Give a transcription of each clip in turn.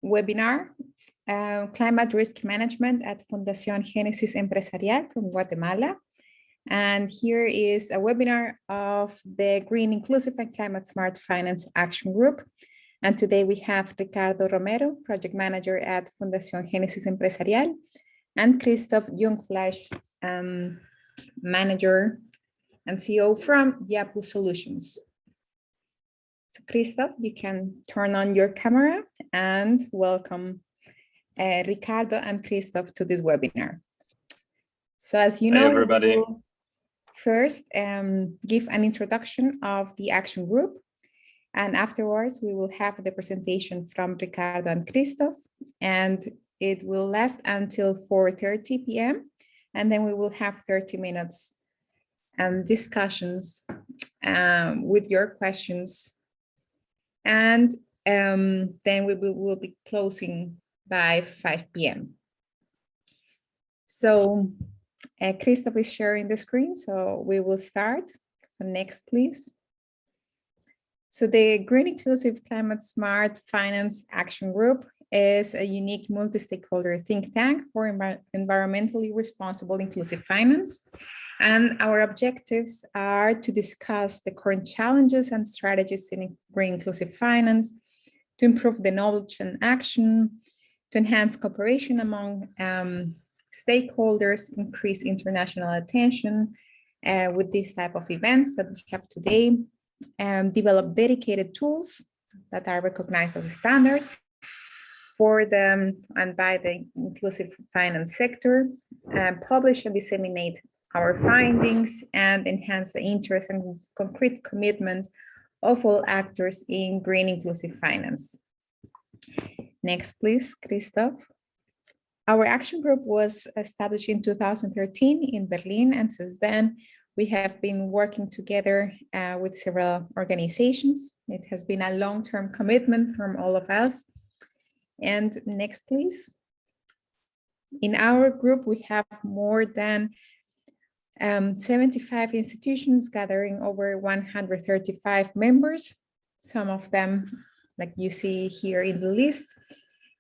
webinar, Climate Risk Management at Fundación Génesis Empresarial from Guatemala. And here is a webinar of the Green Inclusive and Climate Smart Finance Action Group. And today we have Ricardo Romero, Project Manager at Fundación Génesis Empresarial, and Christoph Jungfleisch, Manager and CEO from YAPU Solutions. So Christoph, you can turn on your camera and welcome Ricardo and Christoph to this webinar. So as you know, everybody. we will first give an introduction of the action group, and afterwards we will have the presentation from Ricardo and Christoph, and it will last until 4:30 p.m. and then we will have 30 minutes discussions with your questions, and then we will be closing by 5 p.m. So Christoph is sharing the screen, so we will start. So next, please. So the Green Inclusive Climate Smart Finance Action Group is a unique multi-stakeholder think tank for environmentally responsible inclusive finance. And our objectives are to discuss the current challenges and strategies in green inclusive finance, to improve the knowledge and action, to enhance cooperation among stakeholders, increase international attention with this type of events that we have today, develop dedicated tools that are recognized as a standard for them and by the inclusive finance sector, publish and disseminate our findings, and enhance the interest and concrete commitment of all actors in green inclusive finance. Next, please, Christoph. Our action group was established in 2013 in Berlin, and since then we have been working together with several organizations. It has been a long-term commitment from all of us. And next, please. In our group, we have more than 75 institutions gathering over 135 members, some of them like you see here in the list.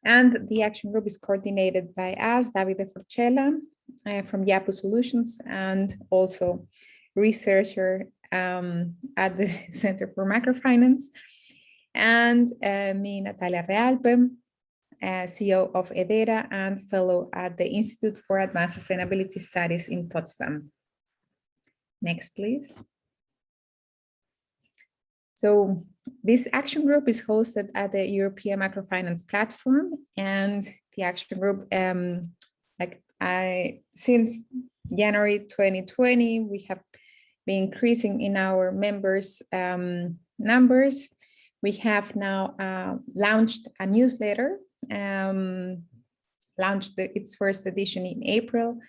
And the action group is coordinated by us, Davide Forcella from YAPU Solutions, and also researcher at the Center for Microfinance, and me, Natalia Realpe, CEO of EDERA and fellow at the Institute for Advanced Sustainability Studies in Potsdam. Next, please. So this action group is hosted at the European Microfinance Platform, and the action group, since January 2020, we have been increasing in our members' numbers. We have now launched a newsletter, launched its first edition in April,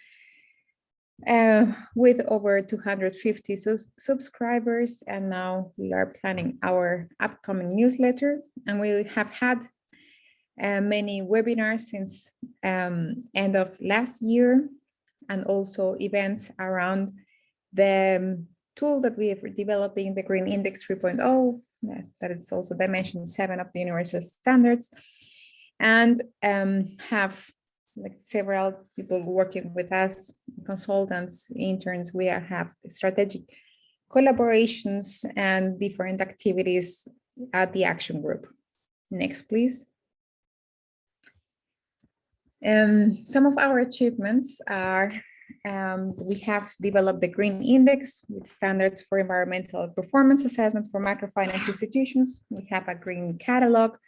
with over 250 subscribers, and now we are planning our upcoming newsletter, and we have had many webinars since end of last year, and also events around the tool that we are developing, the Green Index 3.0, that it's also dimension 7 of the Universal Standards, and have like several people working with us, consultants, interns. We have strategic collaborations and different activities at the action group. Next, please. Some of our achievements are, we have developed the Green Index with standards for environmental performance assessment for microfinance institutions. We have a green catalog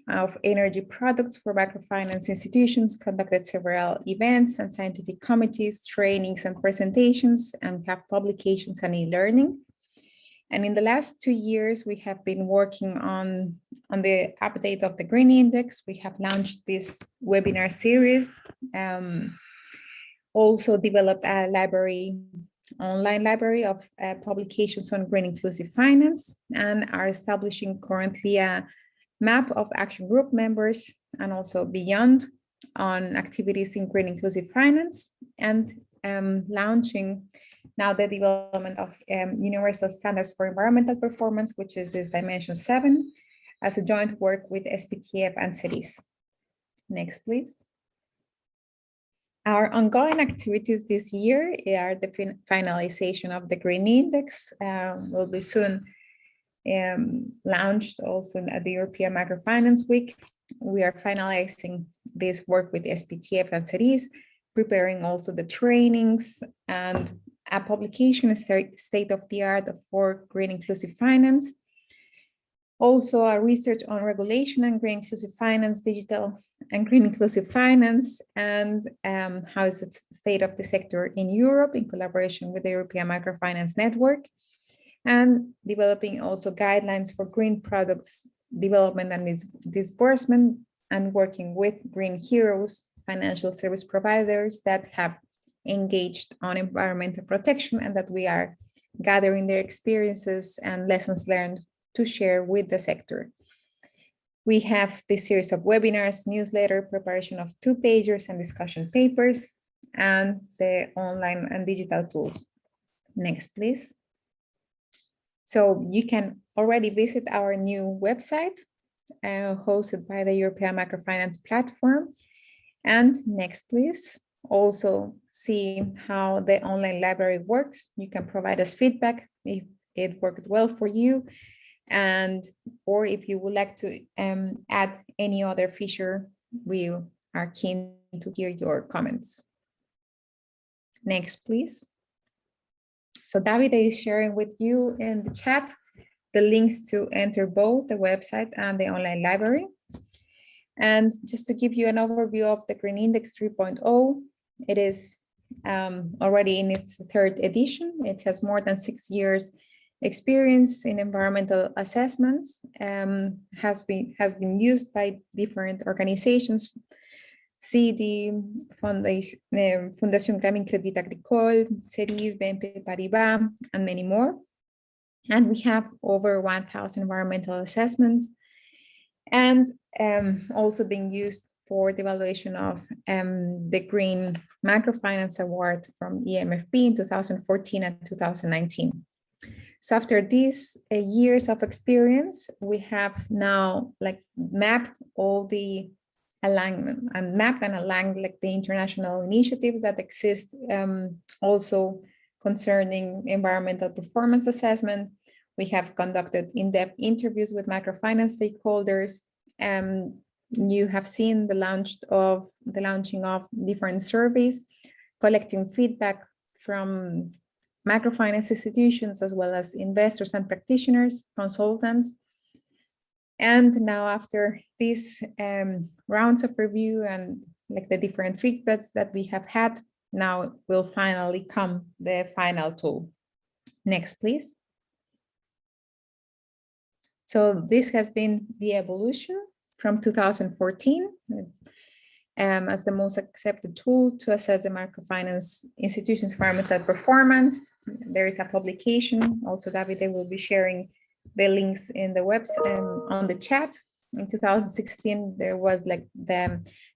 of energy products for microfinance institutions, conducted several events and scientific committees, trainings and presentations, and we have publications and e-learning. And in the last 2 years, we have been working on the update of the Green Index. We have launched this webinar series, also developed a library, online library of publications on green inclusive finance, and are establishing currently a map of action group members and also beyond on activities in green inclusive finance, and launching now the development of universal standards for environmental performance, which is this dimension 7, as a joint work with SPTF and CIAT. Next, please. Our ongoing activities this year are the finalization of the Green Index, will be soon launched also at the European Microfinance Week. We are finalizing this work with SPTF and CIAT, preparing also the trainings and a publication, state-of-the-art for green inclusive finance. Also, a research on regulation and green inclusive finance, digital and green inclusive finance, and how is the state of the sector in Europe in collaboration with the European Microfinance Network, and developing also guidelines for green products development and disbursement, and working with green heroes, financial service providers that have engaged on environmental protection and that we are gathering their experiences and lessons learned to share with the sector. We have this series of webinars, newsletter, preparation of 2-pagers and discussion papers, and the online and digital tools. Next, please. So you can already visit our new website, hosted by the European Microfinance Platform. And next, please. Also see how the online library works. You can provide us feedback if it worked well for you, and or if you would like to add any other feature, we are keen to hear your comments. Next, please. So David is sharing with you in the chat the links to enter both the website and the online library. And just to give you an overview of the Green Index 3.0, it is already in its 3rd edition. It has more than 6 years experience in environmental assessments, has been used by different organizations, CD, Fundación Crédit Agricole, CIAT, BNP Paribas, and many more. And we have over 1,000 environmental assessments, and also being used for the evaluation of the Green Microfinance Award from e-MFP in 2014 and 2019. So after these years of experience, we have now mapped all the alignment and aligned the international initiatives that exist, also concerning environmental performance assessment. We have conducted in-depth interviews with microfinance stakeholders. You have seen the launching of different surveys, collecting feedback from microfinance institutions, as well as investors and practitioners, consultants. And now after these rounds of review and the different feedbacks that we have had, now will finally come the final tool. Next, please. So this has been the evolution from 2014 as the most accepted tool to assess the microfinance institutions' environmental performance. There is a publication. Also, Davide will be sharing the links in the website on the chat. In 2016, there was the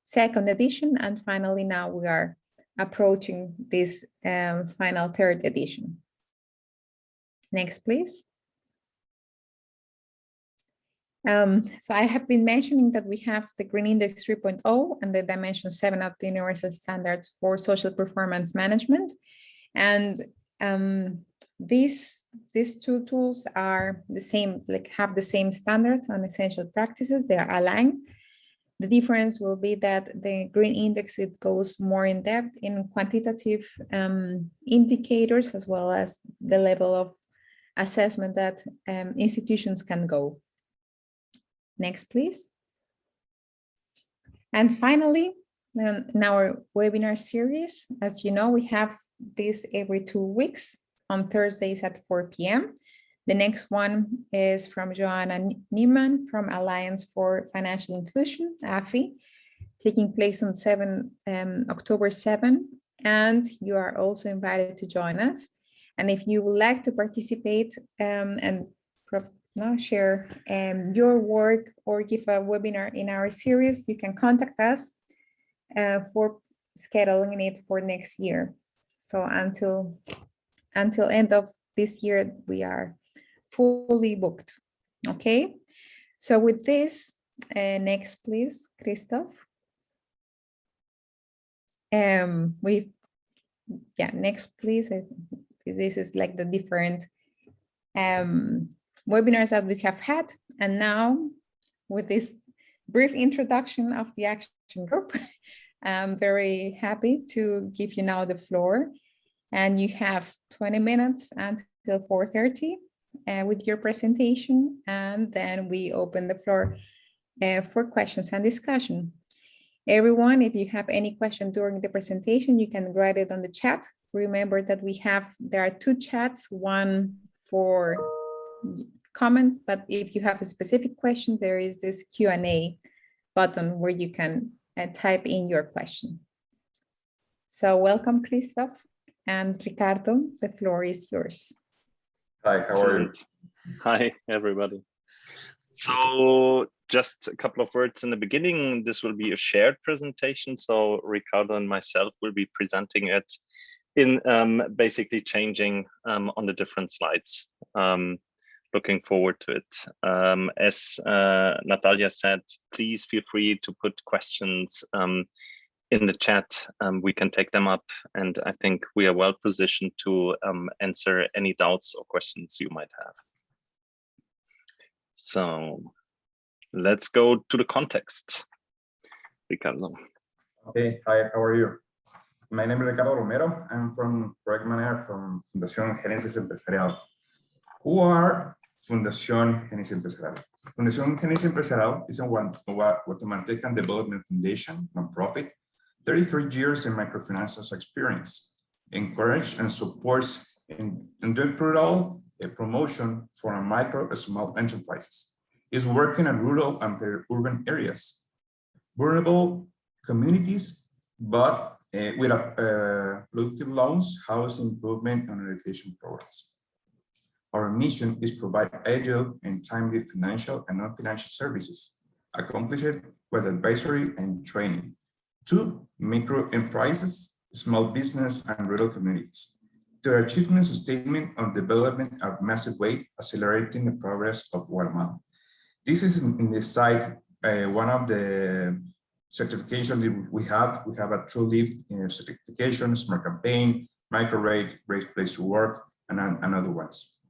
2nd edition, and finally now we are approaching this final 3rd edition. Next, please. So I have been mentioning that we have the Green Index 3.0 and the Dimension 7 of the Universal Standards for Social Performance Management. And these 2 tools are the same, have the same standards on essential practices. They are aligned. The difference will be that the Green Index, it goes more in depth in quantitative indicators, as well as the level of assessment that institutions can go. Next, please. And finally, in our webinar series, as you know, we have this every 2 weeks on Thursdays at 4 p.m. The next one is from Joanna Niemann from Alliance for Financial Inclusion, AFI, taking place on October 7. And you are also invited to join us. And if you would like to participate and share your work or give a webinar in our series, you can contact us for scheduling it for next year. So until end of this year, we are fully booked. Okay, So with this, next, please, Christoph. Next, please. This is like the different webinars that we have had. And now with this brief introduction of the action group, I'm very happy to give you now the floor. And you have 20 minutes until 4:30 with your presentation. And then we open the floor for questions and discussion. Everyone, if you have any question during the presentation, you can write it on the chat. Remember that there are two chats, one for comments, but if you have a specific question, there is this Q&A button where you can type in your question. So welcome, Christoph and Ricardo, the floor is yours. Hi, how are you? Hi, everybody. So just a couple of words in the beginning. This will be a shared presentation. So Ricardo and myself will be presenting it in basically changing on the different slides. Looking forward to it. As Natalia said, please feel free to put questions in the chat. We can take them up, and I think we are well positioned to answer any doubts or questions you might have. So let's go to the context. Ricardo. Okay, hi, how are you? My name is Ricardo Romero. I'm from Project Manager from Fundación Génesis Empresarial. Who are Fundación Génesis Empresarial? Fundación Génesis Empresarial is a Guatemalan development foundation, nonprofit, 33 years in microfinance experience, encourage and supports entrepreneurial promotion for micro and small enterprises. Is working in rural and urban areas, vulnerable communities, but with productive loans, housing improvement, and education programs. Our mission is provide agile and timely financial and non-financial services, accomplished with advisory and training to micro enterprises, small business, and rural communities. To achieve the sustainment of development of massive way, accelerating the progress of Guatemala. This is in this side, one of the certifications we have. We have a True Lift certification, Smart Campaign, Microcredit, Great Place to Work, and other ones.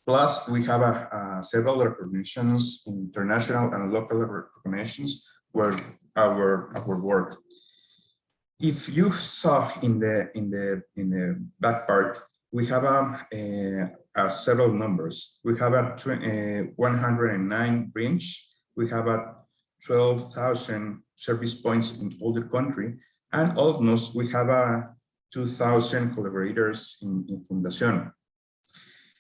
Plus, we have several recognitions, international and local recognitions, where our work. If you saw in the back part, we have several numbers. We have 109 branch. We have 12,000 service points in all the country, and almost we have 2,000 collaborators in Fundación.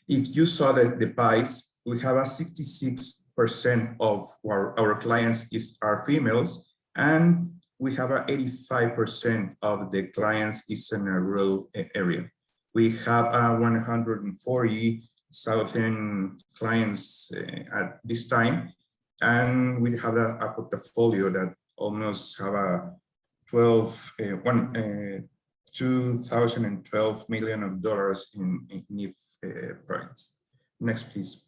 If you saw the pies, we have 66% of our clients are females, and we have 85% of the clients is in a rural area. We have 140,000 clients at this time, and we have a portfolio that almost have $2,012 million in NIF projects. Next, please.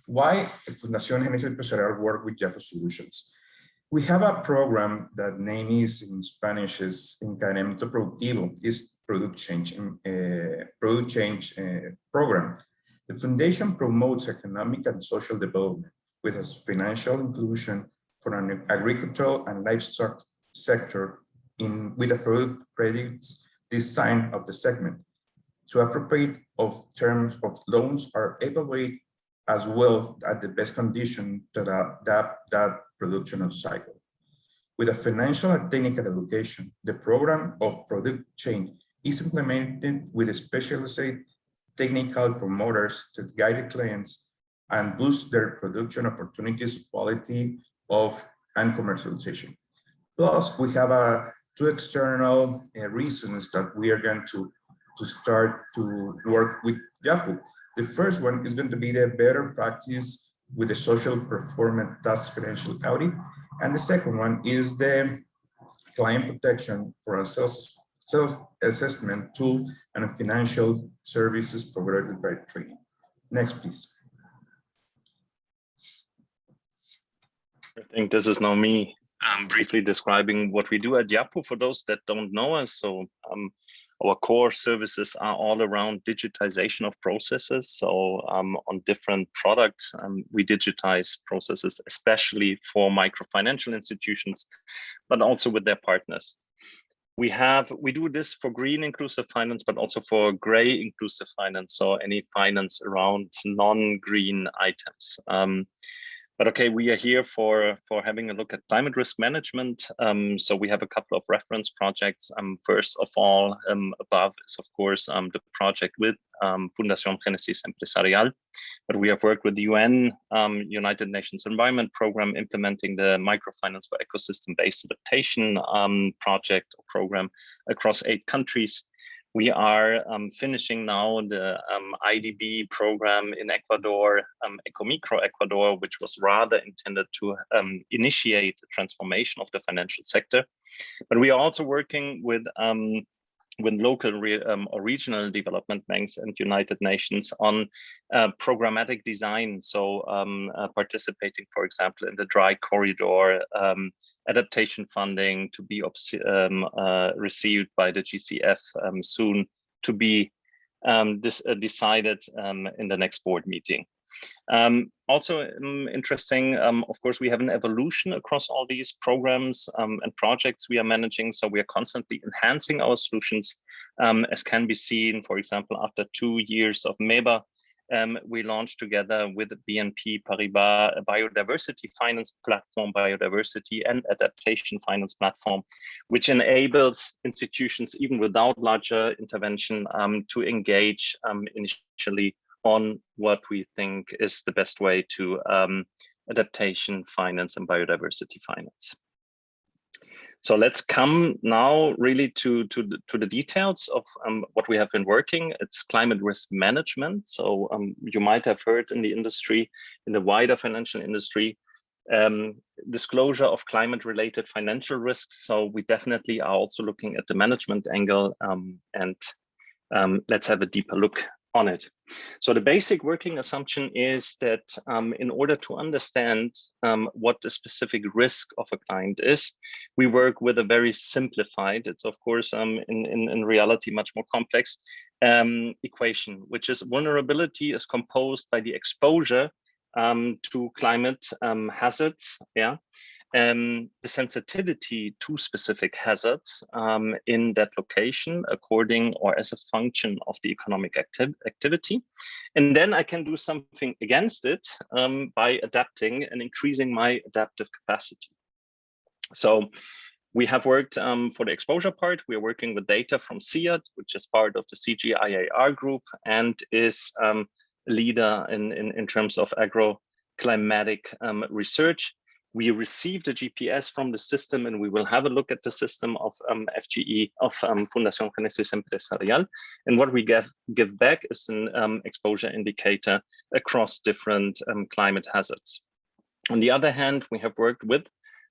Why Fundación Génesis Empresarial work with YAPU Solutions? We have a program that name is in Spanish is Encadenamiento Productivo, is product change program. The foundation promotes economic and social development with a financial inclusion for an agricultural and livestock sector with a product credits design of the segment. To appropriate of terms of loans are evaluated as well at the best condition to adapt that production of cycle. With a financial and technical education, the program of product change is implemented with specialized technical promoters to guide the clients and boost their production opportunities, quality of and commercialization. Plus, we have two external reasons that we are going to start to work with YAPU. The first one is going to be the better practice with the social performance task financial audit. And the second one is the client protection for a self-assessment tool and financial services provided by training. Next, please. I think this is now me briefly describing what we do at YAPU for those that don't know us. So our core services are all around digitization of processes. So on different products, we digitize processes, especially for microfinancial institutions, but also with their partners. We do this for green inclusive finance, but also for gray inclusive finance. So any finance around non-green items. But okay, we are here for having a look at climate risk management. So we have a couple of reference projects. First of all, above is of course the project with Fundación Génesis Empresarial, but we have worked with the UN, United Nations Environment Program, implementing the microfinance for ecosystem-based adaptation project or program across 8 countries. We are finishing now the IDB program in Ecuador, EcoMicro Ecuador, which was rather intended to initiate the transformation of the financial sector. But we are also working with local or regional development banks and United Nations on programmatic design. So participating, for example, in the dry corridor adaptation funding to be received by the GCF soon to be decided in the next board meeting. Also interesting, of course, we have an evolution across all these programs and projects we are managing. So we are constantly enhancing our solutions, as can be seen, for example, after 2 years of MEBA, we launched together with BNP Paribas a biodiversity finance platform, biodiversity and adaptation finance platform, which enables institutions, even without larger intervention, to engage initially on what we think is the best way to adaptation finance and biodiversity finance. So let's come now really to the details of what we have been working. It's climate risk management. So you might have heard in the industry, in the wider financial industry, disclosure of climate related financial risks. So we definitely are also looking at the management angle and let's have a deeper look on it. So the basic working assumption is that in order to understand what the specific risk of a client is, we work with a very simplified, it's of course in reality much more complex equation, which is vulnerability is composed by the exposure to climate hazards, the sensitivity to specific hazards in that location according or as a function of the economic activity. And then I can do something against it by adapting and increasing my adaptive capacity. So we have worked for the exposure part. We are working with data from CIAT, which is part of the CGIAR group and is a leader in terms of agroclimatic research. We received a GPS from the system and we will have a look at the system of FGE, of Fundación Génesis Empresarial. And what we give back is an exposure indicator across different climate hazards. On the other hand, we have worked with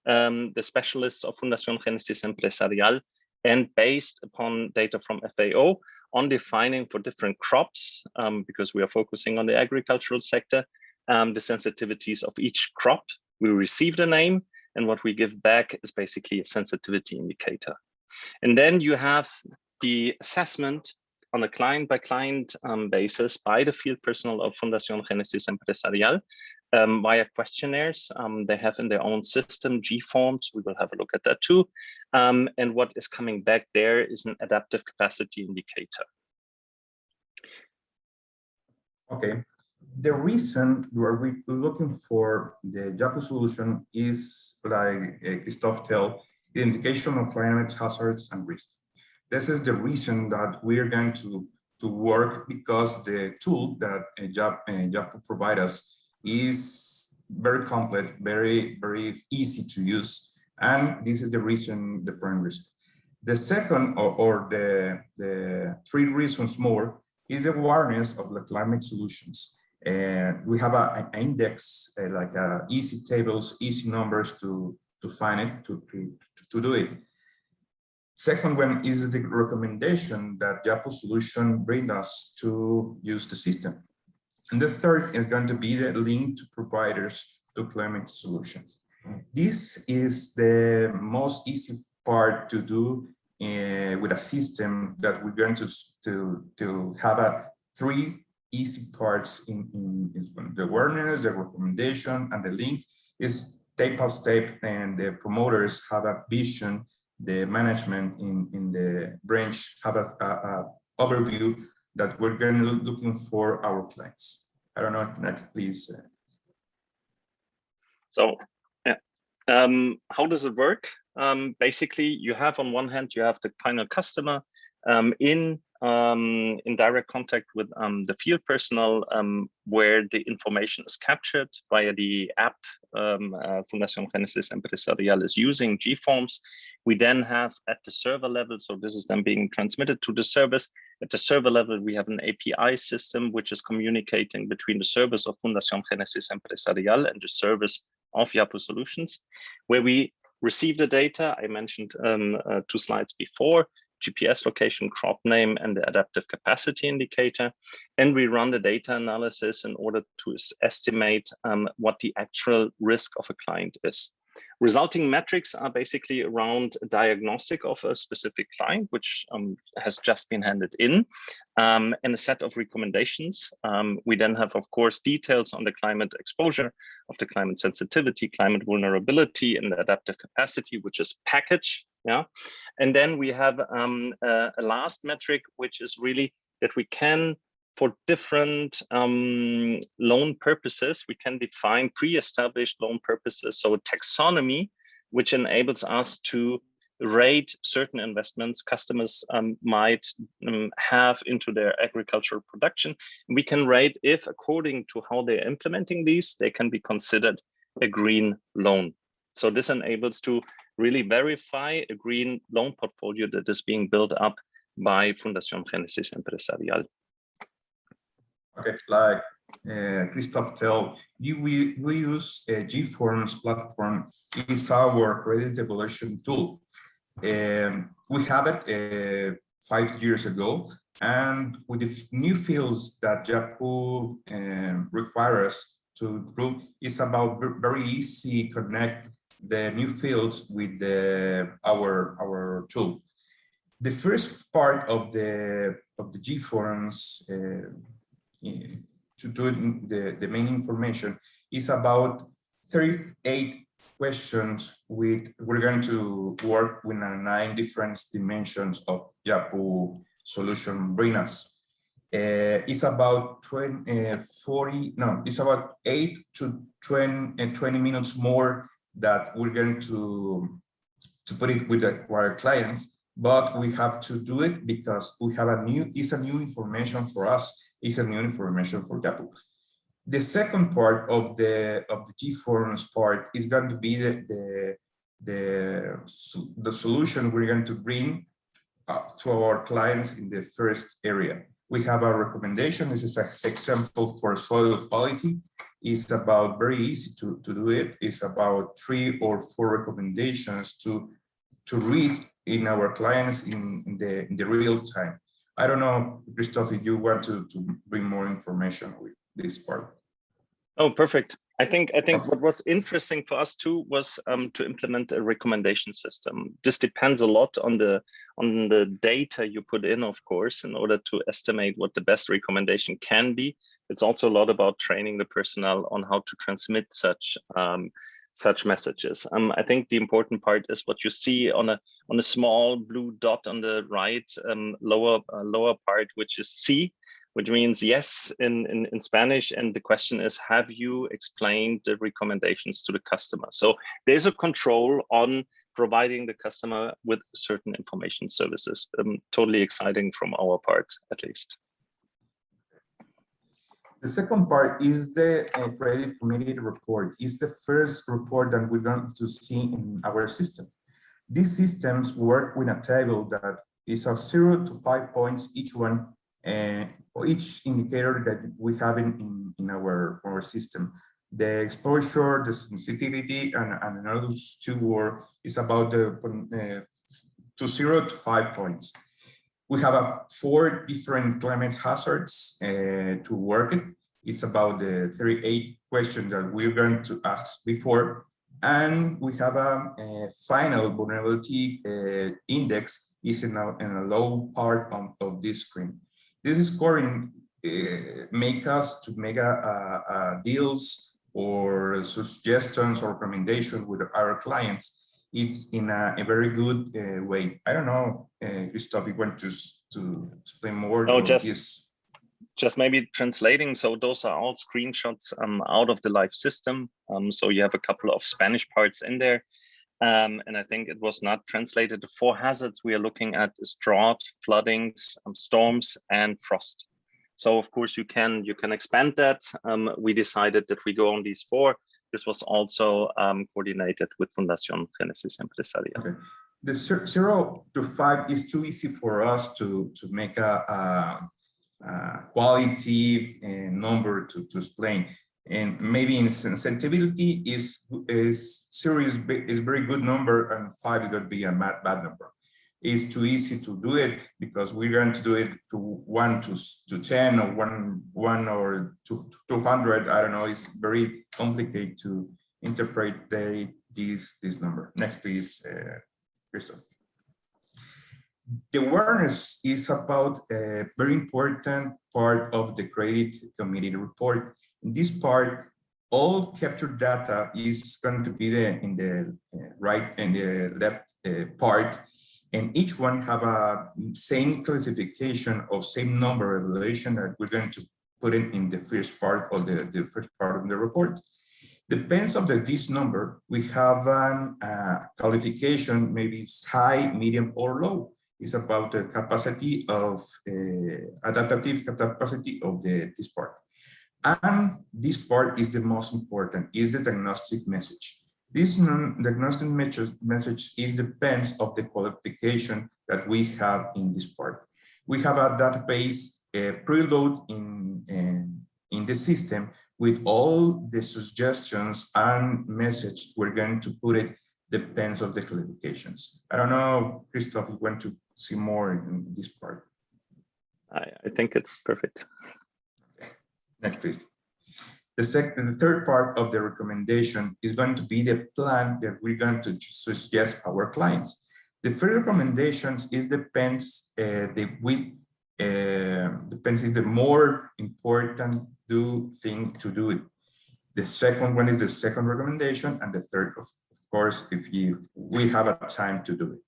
the specialists of Fundación Génesis Empresarial and based upon data from FAO on defining for different crops, because we are focusing on the agricultural sector, the sensitivities of each crop. We received a name and what we give back is basically a sensitivity indicator. And then you have the assessment on a client by client basis by the field personnel of Fundación Génesis Empresarial via questionnaires. They have in their own system G-forms. We will have a look at that too. And what is coming back there is an adaptive capacity indicator. Okay. The reason we're looking for the YAPU solution is, like Christophe told, the indication of climate hazards and risks. This is the reason that we're going to work, because the tool that YAPU provides us is very complete, very easy to use, and this is the reason, the prime reason. The second, or the 3 reasons more, is the awareness of the climate solutions. And we have an index, like easy tables, easy numbers to find it, to do it. Second one is the recommendation that YAPU solution brings us to use the system. And the third is going to be the link to providers to climate solutions. This is the most easy part to do with a system that we're going to have three easy parts in the awareness, the recommendation, and the link is step by step, and the promoters have a vision, the management in the branch have a overview that we're going to looking for our clients. I don't know, next please. So yeah, how does it work? Basically, you have on one hand, you have the final customer in direct contact with the field personnel, where the information is captured via the app Fundación Génesis Empresarial is using G-Forms. We then have at the server level, so this is then being transmitted to the service. At the server level, we have an API system which is communicating between the service of Fundación Génesis Empresarial and the service of YAPU Solutions, where we receive the data. I mentioned 2 slides before, GPS location, crop name, and the adaptive capacity indicator. And we run the data analysis in order to estimate what the actual risk of a client is. Resulting metrics are basically around a diagnostic of a specific client, which has just been handed in, and a set of recommendations. We then have, of course, details on the climate exposure, of the climate sensitivity, climate vulnerability, and the adaptive capacity, which is packaged. Yeah, and then we have a last metric, which is really that we can, for different loan purposes, we can define pre-established loan purposes. So a taxonomy, which enables us to rate certain investments customers might have into their agricultural production. We can rate if, according to how they're implementing these, they can be considered a green loan. So this enables to really verify a green loan portfolio that is being built up by Fundación Génesis Empresarial. Okay, like Christoph told you, we use a G-Forms platform. It's our credit evaluation tool. We have it 5 years ago, and with the new fields that YAPU requires to improve, it's about very easy connect the new fields with our tool. The first part of the G-Forms to do the main information is about 38 questions. We're going to work with 9 different dimensions of YAPU solution bring us. It's about it's about 8 to 20 minutes more that we're going to put it with our clients, but we have to do it because we have it's a new information for us, it's a new information for YAPU. The second part of the G-Forms part is going to be the solution we're going to bring to our clients in the first area. We have a recommendation. This is an example for soil quality. It's about very easy to do it. It's about 3 or 4 recommendations to read in our clients in the real time. I don't know, Christoph, if you want to bring more information with this part. Oh, perfect. I think what was interesting for us too was to implement a recommendation system. This depends a lot on the data you put in, of course, in order to estimate what the best recommendation can be. It's also a lot about training the personnel on how to transmit such messages. I think the important part is what you see on a small blue dot on the right lower part, which is C, which means yes in Spanish. And the question is, have you explained the recommendations to the customer? So there's a control on providing the customer with certain information services. Totally exciting from our part, at least. The second part is the credit committee report. It's the first report that we're going to see in our system. These systems work with a table that is of 0 to 5 points each one, or each indicator that we have in our system. The exposure, the sensitivity, and another 2 words is about the to 0 to 5 points. We have 4 different climate hazards to work it. It's about the 38 questions that we're going to ask before. And we have a final vulnerability index is in a low part of this screen. This scoring make us to make deals or suggestions or recommendations with our clients. It's in a very good way. I don't know, Christoph, you want to explain more? No, just maybe translating. So those are all screenshots out of the live system. So you have a couple of Spanish parts in there. And I think it was not translated. The 4 hazards we are looking at is drought, floodings, storms, and frost. So of course you can expand that. We decided that we go on these 4. This was also coordinated with Fundación Génesis Empresarial. Okay. The 0 to 5 is too easy for us to make a quality number to explain. And maybe in sensitivity is 0 is very good number and 5 is going to be a bad number. It's too easy to do it because we're going to do it to 1 to 10 or 1 or 200. I don't know. It's very complicated to interpret this number. Next, please, Christoph. The awareness is about a very important part of the credit committee report. In this part, all captured data is going to be in the right and the left part, and each one have a same classification of same number evaluation that we're going to put in the first part of the first part of the report. Depends on this number, we have a qualification, maybe it's high, medium, or low. It's about the capacity of adaptive capacity of this part. And this part is the most important, is the diagnostic message. This diagnostic message is depends of the qualification that we have in this part. We have a database preload in the system with all the suggestions and message we're going to put it depends of the qualifications. I don't know, Christoph, you want to see more in this part? I think it's perfect. Okay. Next, please. The third part of the recommendation is going to be the plan that we're going to suggest our clients. The first recommendations is depends is the more important thing to do it. The second one is the second recommendation, and the third, of course, if we have a time to do it.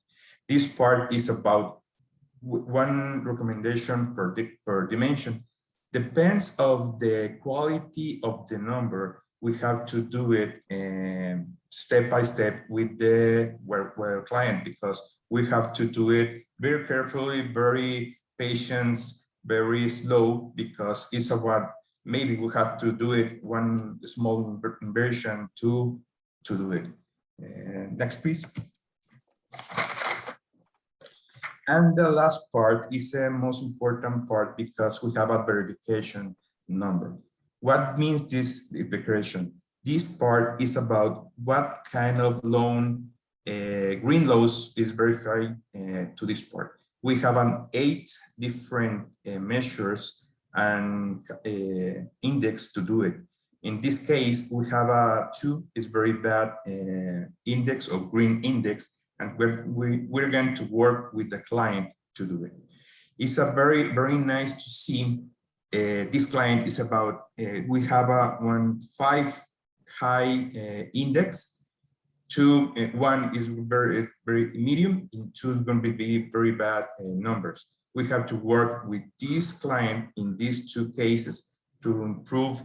This part is about one recommendation per dimension. Depends of the quality of the number. We have to do it step by step with the client, because we have to do it very carefully, very patient, very slow, because it's about maybe we have to do it one small version to do it. Next, please. And the last part is the most important part because we have a verification number. What means this verification? This part is about what kind of loan, green loans is verified to this part. We have 8 different measures and index to do it. In this case, we have 2 is very bad index or green index, and we're going to work with the client to do it. It's a very, very nice to see. This client is about, we have a 5 high index, 2, 1 is very, very medium, and 2 is going to be very bad numbers. We have to work with this client in these 2 cases to improve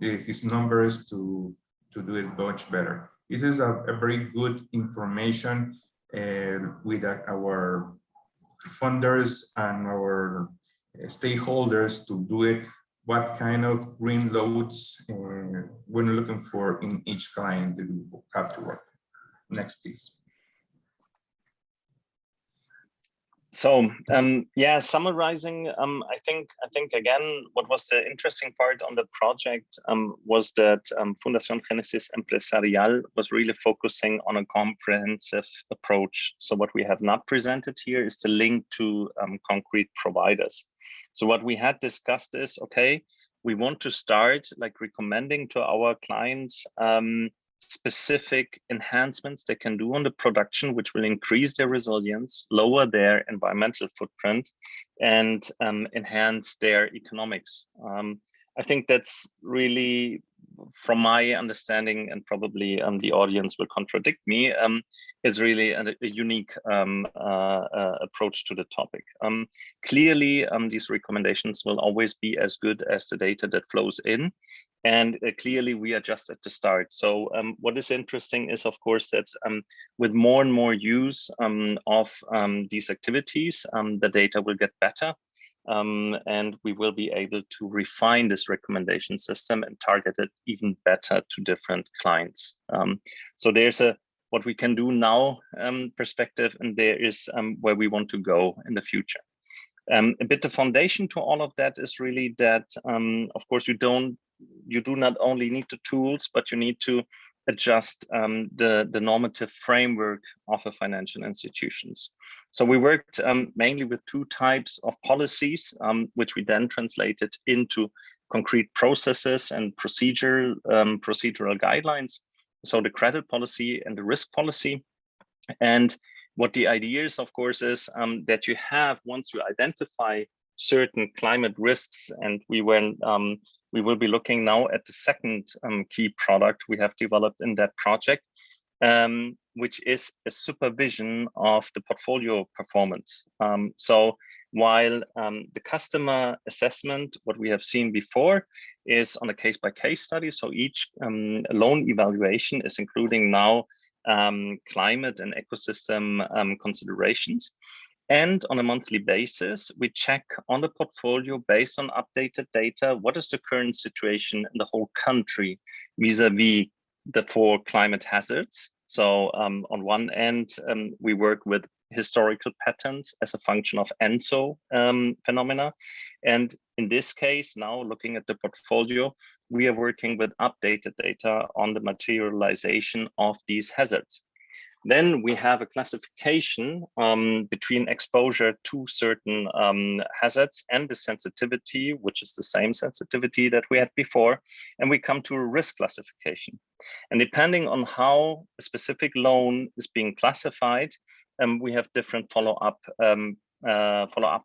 his numbers to do it much better. This is a very good information with our funders and our stakeholders to do it, what kind of green loads we're looking for in each client that we have to work. Next, please. So yeah, summarizing, I think again, what was the interesting part on the project was that Fundación Génesis Empresarial was really focusing on a comprehensive approach. So what we have not presented here is the link to concrete providers. So what we had discussed is, okay, we want to start like recommending to our clients specific enhancements they can do on the production, which will increase their resilience, lower their environmental footprint, and enhance their economics. I think that's really, from my understanding, and probably the audience will contradict me, is really a unique approach to the topic. Clearly, these recommendations will always be as good as the data that flows in. And clearly, we are just at the start. So what is interesting is, of course, that with more and more use of these activities, the data will get better. And we will be able to refine this recommendation system and target it even better to different clients. So there's what we can do now perspective, and there is where we want to go in the future. A bit the foundation to all of that is really that, of course, you do not only need the tools, but you need to adjust the normative framework of a financial institutions. So we worked mainly with two types of policies, which we then translated into concrete processes and procedural guidelines. So the credit policy and the risk policy. And what the idea is, of course, is that you have, once you identify certain climate risks, and we will be looking now at the second key product we have developed in that project, which is a supervision of the portfolio performance. So while the customer assessment, what we have seen before, is on a case-by-case study. So each loan evaluation is including now climate and ecosystem considerations. And on a monthly basis, we check on the portfolio based on updated data, what is the current situation in the whole country vis-a-vis the 4 climate hazards. So on one end, we work with historical patterns as a function of ENSO phenomena. And in this case, now looking at the portfolio, we are working with updated data on the materialization of these hazards. Then we have a classification between exposure to certain hazards and the sensitivity, which is the same sensitivity that we had before. And we come to a risk classification. And depending on how a specific loan is being classified, we have different follow-up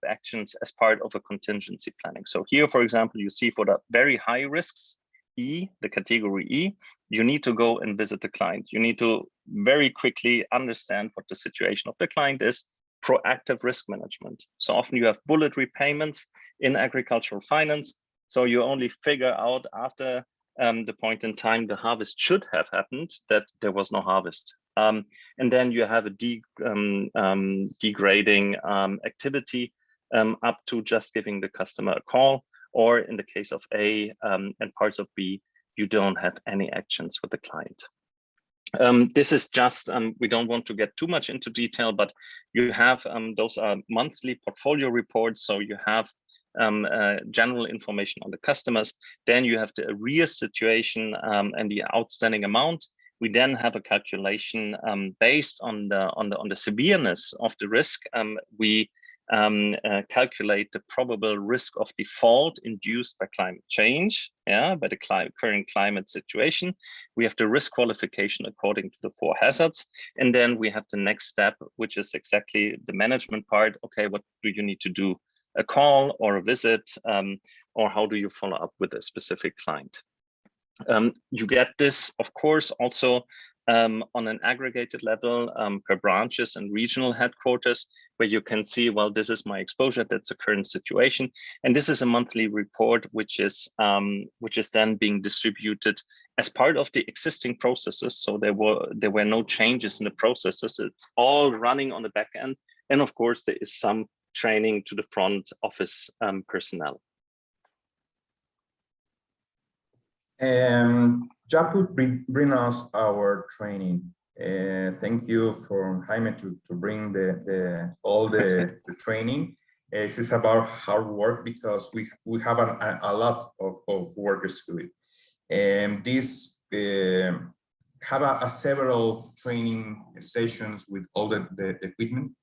actions as part of a contingency planning. So here, for example, you see for the very high risks, E, the category E, you need to go and visit the client. You need to very quickly understand what the situation of the client is, proactive risk management. So often you have bullet repayments in agricultural finance. So you only figure out after the point in time the harvest should have happened that there was no harvest. And then you have a degrading activity up to just giving the customer a call, or in the case of A and parts of B, you don't have any actions with the client. This is just, we don't want to get too much into detail, but you have, those are monthly portfolio reports. So you have general information on the customers. Then you have the arrears situation and the outstanding amount. We then have a calculation based on the severeness of the risk. We calculate the probable risk of default induced by climate change, by the current climate situation. We have the risk qualification according to the 4 hazards. And then we have the next step, which is exactly the management part. Okay, what do you need to do? A call or a visit, or how do you follow up with a specific client? You get this, of course, also on an aggregated level per branches and regional headquarters, where you can see, well, this is my exposure, that's the current situation. And this is a monthly report, which is then being distributed as part of the existing processes. So there were no changes in the processes. It's all running on the back end. And of course, there is some training to the front office personnel. YAPU bring us our training. Thank you for Jaime to bring all the training. This is about hard work because we have a lot of workers to do it. And this have several training sessions with all the equipment,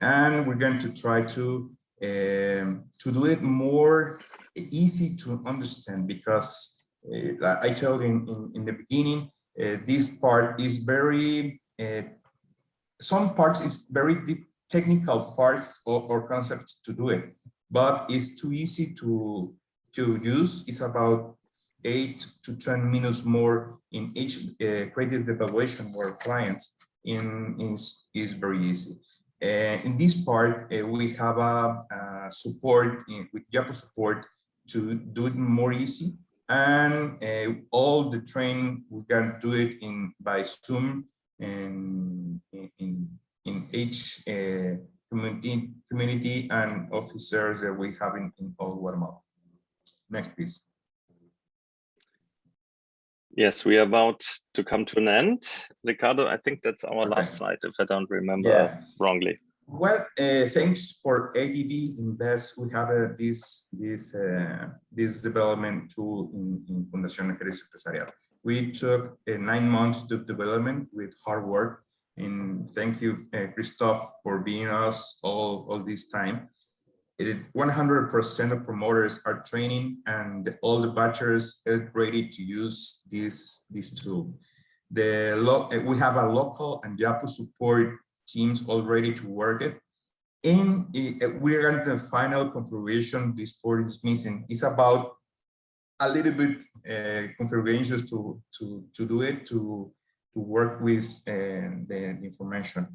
and we're going to try to do it more easy to understand, because I told in the beginning, This part is very, some parts is very deep technical parts or concepts to do it, but it's too easy to use. It's about 8 to 10 minutes more in each credit evaluation for clients is very easy. In this part, we have a support with YAPU support to do it more easy, and all the training we can do it by Zoom and in each community and officers that we have in all Guatemala. Next, please. Yes, we are about to come to an end. Ricardo, I think that's our last slide, if I don't remember wrongly. Well, thanks for ADB Invest. We have this development tool in Fundación Génesis Empresarial. We took 9 months to development with hard work, and thank you, Christoph, for being us all this time. 100% of promoters are training, and all the batchers are ready to use this tool. We have a local and YAPU support teams already to work it. And we're at the final configuration this board is missing. It's about a little bit configurations to do it, to work with the information.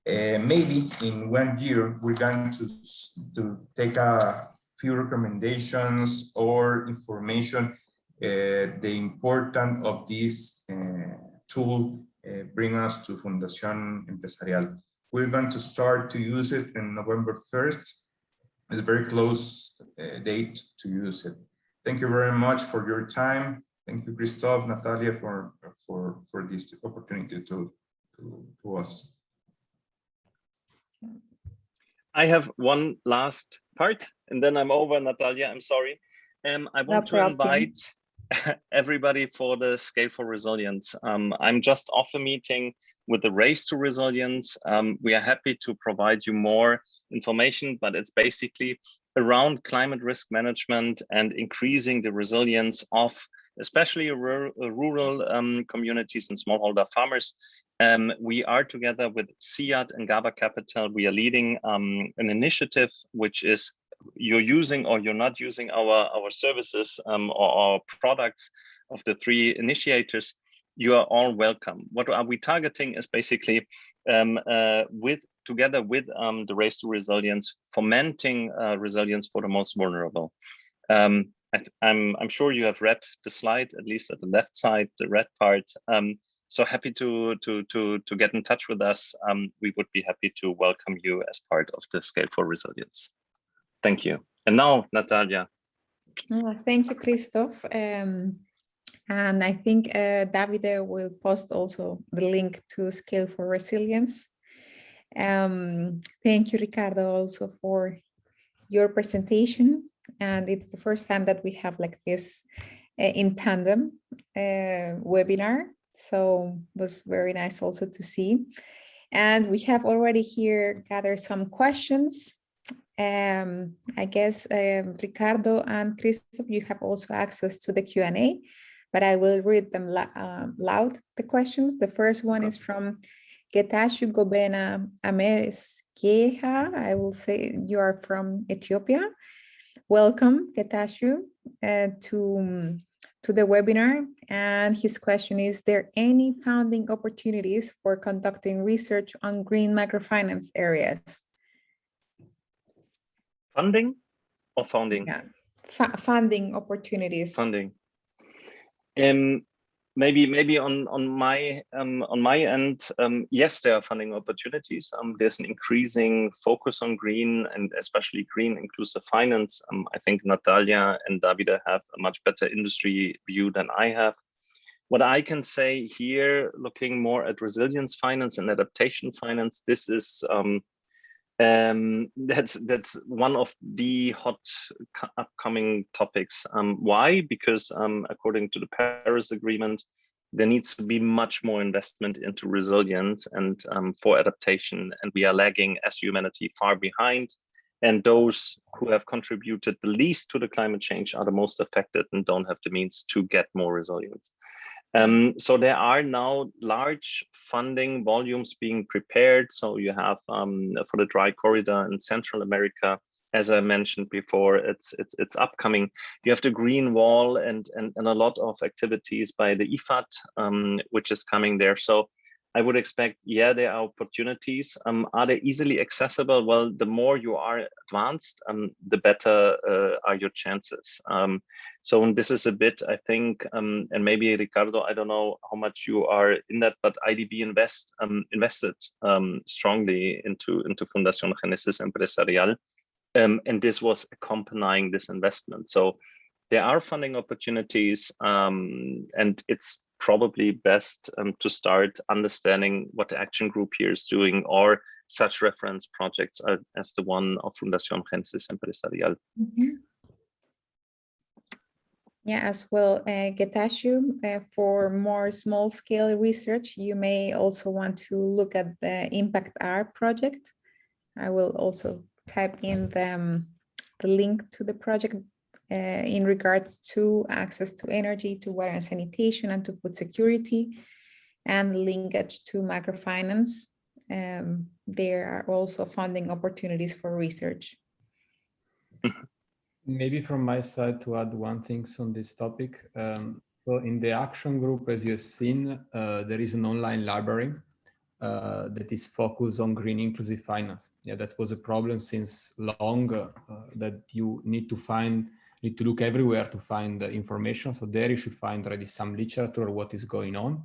Maybe in 1 year, we're going to take a few recommendations or information, the importance of this tool bring us to Fundación Empresarial. We're going to start to use it in November 1st. It's a very close date to use it. Thank you very much for your time. Thank you, Christoph, Natalia, for this opportunity to us. I have one last part, and then I'm over, Natalia. I'm sorry. I want to invite everybody for the Scale for Resilience. I'm just off a meeting with the Race to Resilience. We are happy to provide you more information, but it's basically around climate risk management and increasing the resilience of especially rural communities and smallholder farmers. We are together with CIAT and GABA Capital. We are leading an initiative which is you're using or you're not using our services or our products of the 3 initiators. You are all welcome. What are we targeting is basically together with the Race to Resilience, fomenting resilience for the most vulnerable. I'm sure you have read the slide, at least at the left side, the red part. So happy to get in touch with us. We would be happy to welcome you as part of the Scale for Resilience. Thank you. And now, Natalia. Thank you, Christoph. And I think Davide will post also the link to Scale for Resilience. Thank you, Ricardo, also for your presentation. And it's the first time that we have like this in tandem webinar. So it was very nice also to see. And we have already here gathered some questions. I guess Ricardo and Christoph, you have also access to the Q&A, but I will read them loud, the questions. The first one is from Getashu Gobena Ameskeha. I will say you are from Ethiopia. Welcome, Getashu, to the webinar. And his question is there any funding opportunities for conducting research on green microfinance areas? Funding or founding? Yeah, funding opportunities. Funding. Maybe on my end, yes, there are funding opportunities. There's an increasing focus on green and especially green inclusive finance. I think Natalia and Davide have a much better industry view than I have. What I can say here, looking more at resilience finance and adaptation finance, this is that's one of the hot upcoming topics. Why? Because according to the Paris Agreement, there needs to be much more investment into resilience and for adaptation, and we are lagging as humanity far behind. And those who have contributed the least to the climate change are the most affected and don't have the means to get more resilience. So there are now large funding volumes being prepared. So you have for the dry corridor in Central America, as I mentioned before, it's upcoming. You have the green wall and a lot of activities by the IFAT, which is coming there. So I would expect, yeah, there are opportunities. Are they easily accessible? Well, the more you are advanced, the better are your chances. So this is a bit, I think, and maybe Ricardo, I don't know how much you are in that, but IDB invested strongly into Fundación Génesis Empresarial. And this was accompanying this investment. So there are funding opportunities, and it's probably best to start understanding what the action group here is doing, or such reference projects as the one of Fundación Génesis Empresarial. Yeah, as well, Getachew, for more small-scale research, you may also want to look at the Impact R project. I will also type in the link to the project in regards to access to energy, to water and sanitation, and to food security, and linkage to microfinance. There are also funding opportunities for research. Maybe from my side to add one thing on this topic. So in the action group, as you've seen, there is an online library that is focused on green inclusive finance. Yeah, that was a problem since long, that you need to look everywhere to find the information. So there you should find already some literature or what is going on.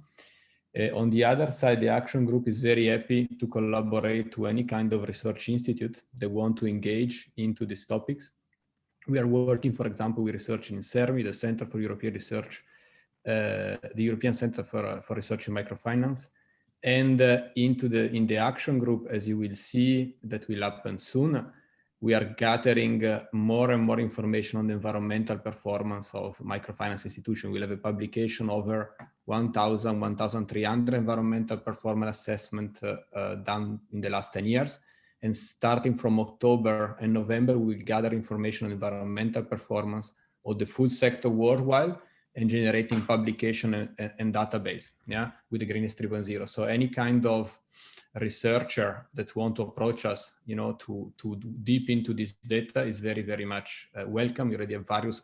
On the other side, the action group is very happy to collaborate to any kind of research institute that want to engage into these topics. We are working, for example, with research in CERMI, the Center for European Research, the European Center for Research in Microfinance. And in the action group, as you will see, that will happen soon, we are gathering more and more information on the environmental performance of microfinance institutions. We'll have a publication over 1,300 environmental performance assessment done in the last 10 years. And starting from October and November, we'll gather information on environmental performance of the food sector worldwide and generating publication and database, yeah, with the Greenest 3.0. So any kind of researcher that want to approach us, to deep into this data is very, very much welcome. We already have various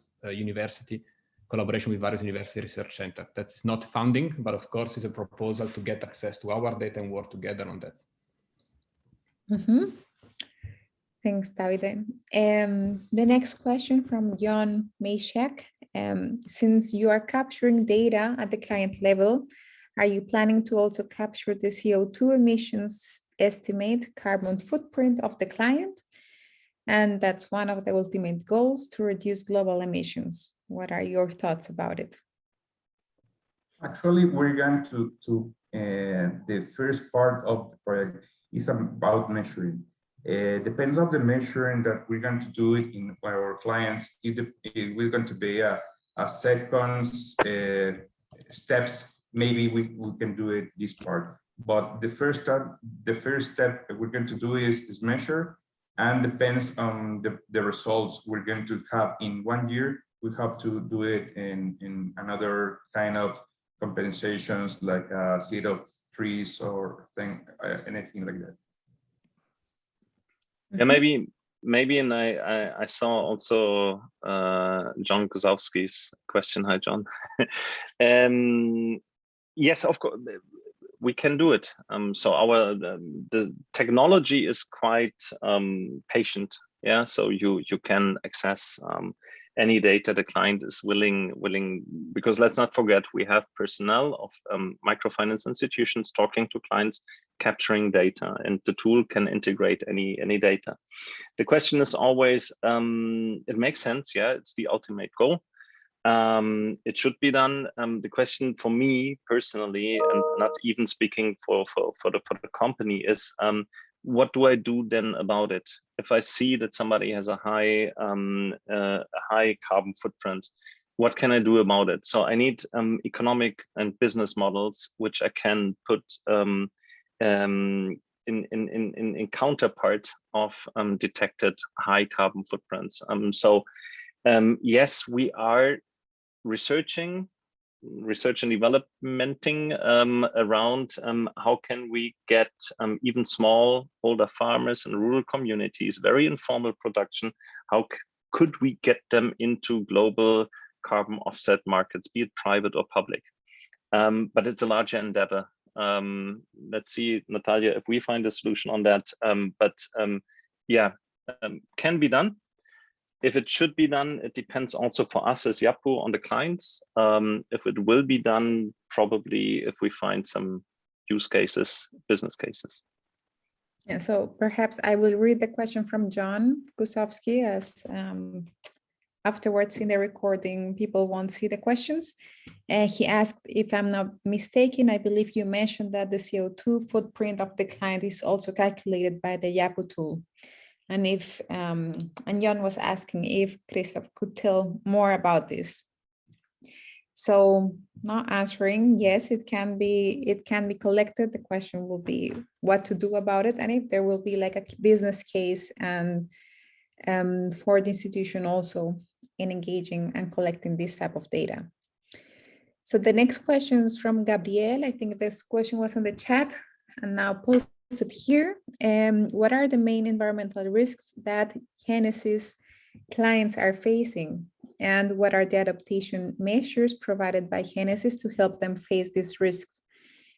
collaboration with various university research centers. That's not funding, but of course it's a proposal to get access to our data and work together on that. Thanks, Davide. The next question from John Mayshak. Since you are capturing data at the client level, are you planning to also capture the CO2 emissions estimate carbon footprint of the client? And that's one of the ultimate goals, to reduce global emissions. What are your thoughts about it? Actually, we're going to the first part of the project is about measuring. Depends on the measuring that we're going to do it in our clients. We're going to be a second steps. Maybe we can do it this part. But the first step that we're going to do is measure, and depends on the results we're going to have in 1 year. We have to do it in another kind of compensations, like a seed of trees or anything like that. Yeah, maybe, and I saw also John Kozowski's question. Hi, John. Yes, of course, we can do it. So the technology is quite patient. Yeah, so you can access any data the client is willing, because let's not forget, we have personnel of microfinance institutions talking to clients, capturing data, and the tool can integrate any data. The question is always, it makes sense, yeah, it's the ultimate goal. It should be done. The question for me personally, and not even speaking for the company, is what do I do then about it? If I see that somebody has a high carbon footprint, what can I do about it? So I need economic and business models which I can put in counterpart of detected high carbon footprints. Yes, we are researching research and developmenting around how can we get even smallholder farmers and rural communities, very informal production, how could we get them into global carbon offset markets, be it private or public? But it's a larger endeavor. Let's see, Natalia, if we find a solution on that. Can be done. If it should be done, it depends also for us as YAPU on the clients. If it will be done, probably if we find some use cases, business cases. Yeah, so perhaps I will read the question from John Gusowski, as afterwards in the recording, people won't see the questions. He asked, if I'm not mistaken, I believe you mentioned that the CO2 footprint of the client is also calculated by the YAPU tool. And if and Jan was asking if Christoph could tell more about this. So not answering, yes, it can be collected. The question will be what to do about it, and if there will be like a business case and for the institution also in engaging and collecting this type of data. So the next question is from Gabriel. I think this question was on the chat and now posted here. What are the main environmental risks that Genesis clients are facing? And what are the adaptation measures provided by Genesis to help them face these risks?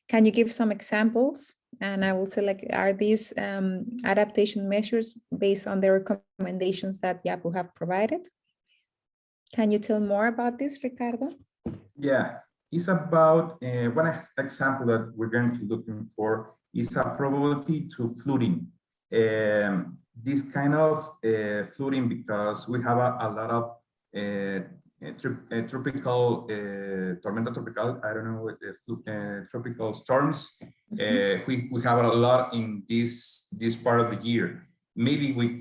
Can you give some examples? And I will select, are these adaptation measures based on the recommendations that YAPU have provided? Can you tell more about this, Ricardo? Yeah, it's about one example that we're going to look for is a probability to flooding. This kind of flooding, because we have a lot of tropical, tormenta tropical, I don't know, tropical storms. We have a lot in this part of the year. Maybe with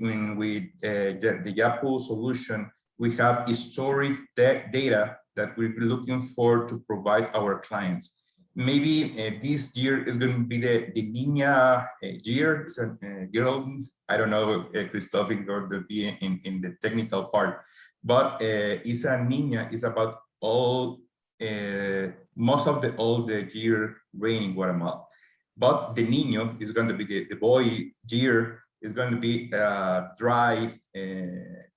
the YAPU solution, we have historic data that we're looking for to provide our clients. Maybe this year is going to be the Niña year. It's a girl. I don't know, Christoph is going to be in the technical part, but it's a Niña. It's about all most of the year rain in Guatemala. But the Niño is going to be the boy year. Is going to be dry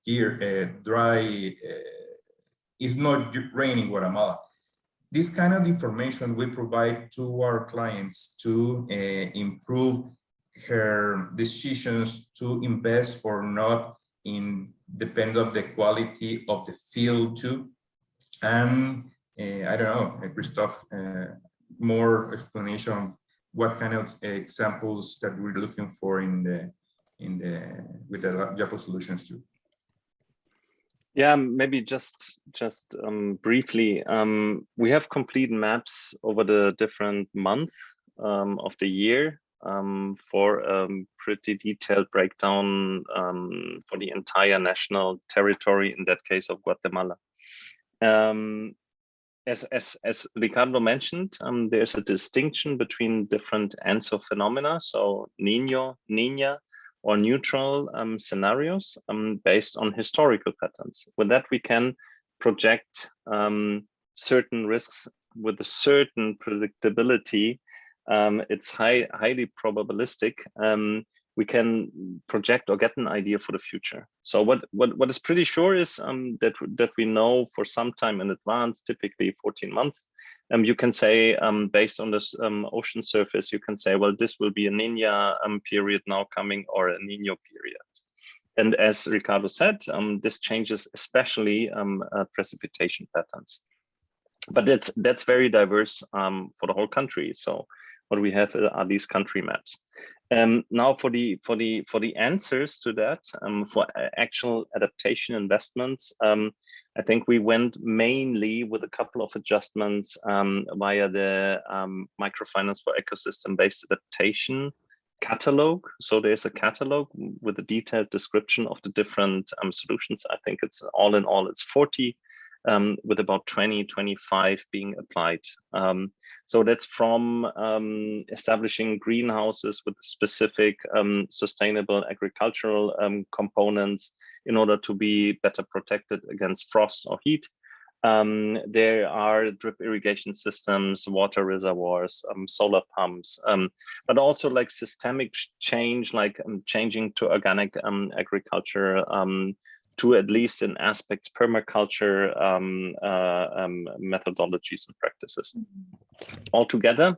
year. It's not raining in Guatemala. This kind of information we provide to our clients to improve her decisions to invest or not, in depend of the quality of the field too. And I don't know, Christoph, more explanation what kind of examples that we're looking for with the YAPU Solutions too. Yeah, maybe just briefly, we have complete maps over the different months of the year for a pretty detailed breakdown for the entire national territory, in that case of Guatemala. As Ricardo mentioned, there's a distinction between different ENSO phenomena, so Niño, Niña, or neutral scenarios based on historical patterns. With that, we can project certain risks with a certain predictability. It's highly probabilistic. We can project or get an idea for the future. So what is pretty sure is that we know for some time in advance, typically 14 months. You can say, based on this ocean surface, you can say, well, this will be a Niña period now coming, or a Niño period. And as Ricardo said, this changes especially precipitation patterns. But that's very diverse for the whole country. So what we have are these country maps. Now for the answers to that, for actual adaptation investments, I think we went mainly with a couple of adjustments via the Microfinance for Ecosystem-Based Adaptation catalog. So there's a catalog with a detailed description of the different solutions. I think it's all in all, it's 40, with about 25 being applied. So that's from establishing greenhouses with specific sustainable agricultural components in order to be better protected against frost or heat, There are drip irrigation systems, water reservoirs, solar pumps, but also like systemic change, like changing to organic agriculture, to at least in aspects permaculture methodologies and practices. Altogether,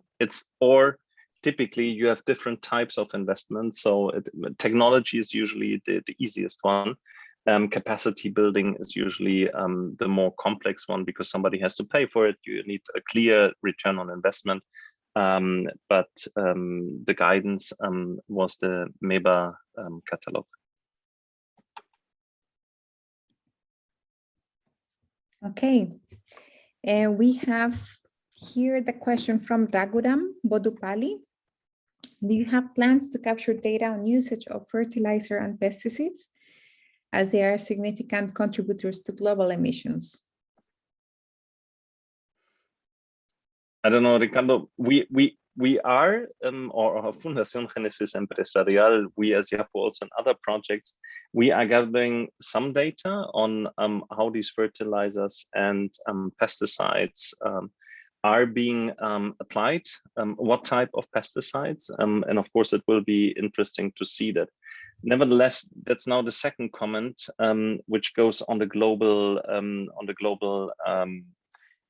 typically you have different types of investments. So technology is usually the easiest one. Capacity building is usually the more complex one because somebody has to pay for it. You need a clear return on investment. But the guidance was the MEBA catalog. Okay, and we have here the question from Raghuram Bodupali. Do you have plans to capture data on usage of fertilizer and pesticides, as they are significant contributors to global emissions? I don't know, Ricardo. We are, or Fundación Génesis Empresarial, we as YAPU also in other projects, we are gathering some data on how these fertilizers and pesticides are being applied, what type of pesticides, and of course it will be interesting to see that. Nevertheless, that's now the second comment, which goes on the global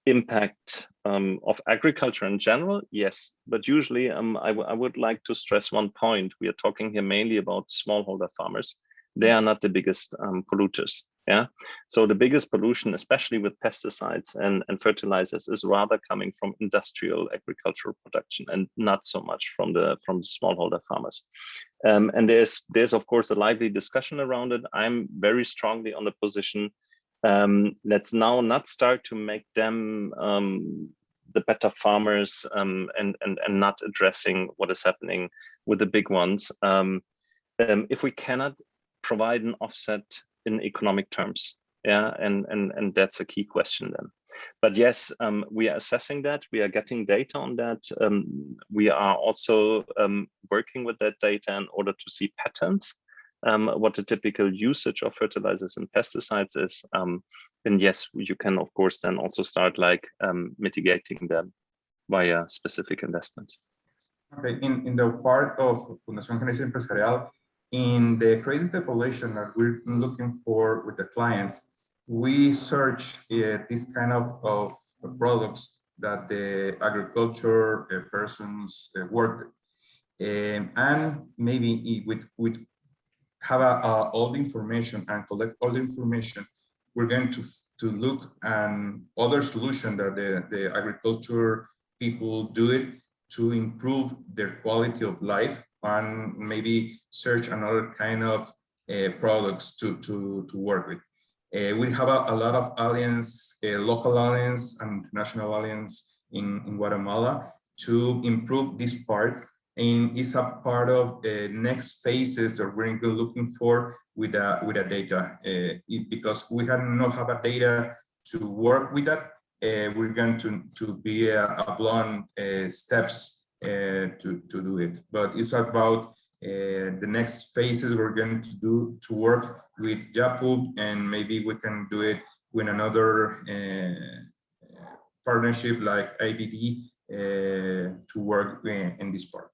impact of agriculture in general. Yes, but usually I would like to stress one point. We are talking here mainly about smallholder farmers. They are not the biggest polluters. Yeah, so the biggest pollution, especially with pesticides and fertilizers, is rather coming from industrial agricultural production and not so much from the smallholder farmers. And there's of course a lively discussion around it. I'm very strongly on the position. Let's now not start to make them the better farmers and not addressing what is happening with the big ones. If we cannot provide an offset in economic terms, yeah, and that's a key question then. But yes, we are assessing that. We are getting data on that. We are also working with that data in order to see patterns. What the typical usage of fertilizers and pesticides is. And yes, you can of course then also start like mitigating them via specific investments. Okay, in the part of Fundación Génesis Empresarial, in the credit population that we're looking for with the clients, we search this kind of products that the agriculture persons work with. And maybe with have all the information and collect all the information, we're going to look at other solution that the agriculture people do it to improve their quality of life, and maybe search another kind of products to work with. We have a lot of alliance, local alliance and national alliance in Guatemala to improve this part. And it's a part of the next phases that we're looking for with the data. Because we not have a data to work with that, we're going to be a blunt steps to do it. But it's about the next phases we're going to do to work with YAPU, and maybe we can do it with another partnership like IBD to work in this part.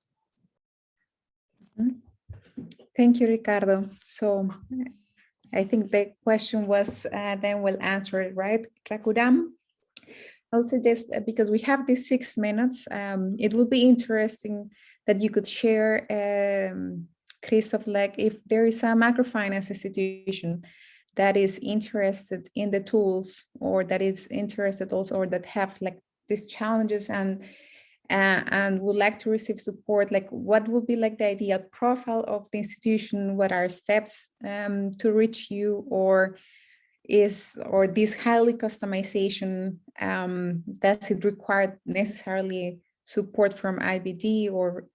Thank you, Ricardo. So I think the question was then we'll answer it, right, Rakuram? I'll suggest, because we have these 6 minutes, it will be interesting that you could share, Christoph, like if there is a microfinance institution that is interested in the tools, or that is interested also, or that have like these challenges and would like to receive support, like what would be like the ideal profile of the institution? What are steps to reach you, or this highly customization, does it require necessarily support from IBD, or